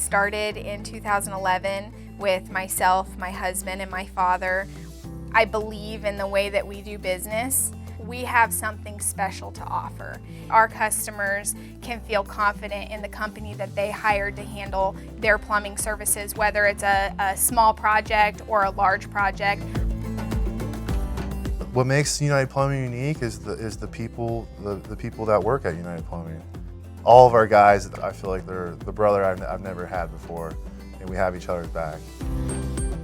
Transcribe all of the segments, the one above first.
started in 2011 with myself, my husband, and my father. I believe in the way that we do business. We have something special to offer. Our customers can feel confident in the company that they hired to handle their plumbing services, whether it's a small project or a large project. What makes United Plumbing unique is the people that work at United Plumbing. All of our guys, I feel like they're the brother I've never had before, and we have each other's back.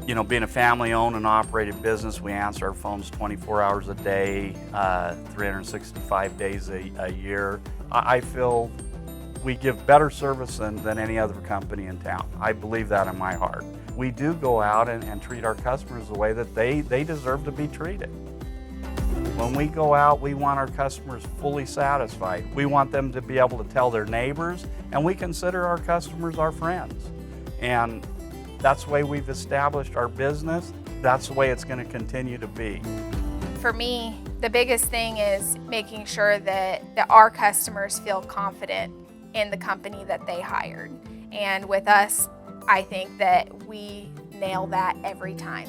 You know, being a family-owned and operated business, we answer our phones 24 hours a day, 365 days a year. I feel we give better service than any other company in town. I believe that in my heart. We do go out and treat our customers the way that they deserve to be treated. When we go out, we want our customers fully satisfied. We want them to be able to tell their neighbors, and we consider our customers our friends. And that's the way we've established our business. That's the way it's going to continue to be. For me, the biggest thing is making sure that our customers feel confident in the company that they hired. And with us, I think that we nail that every time.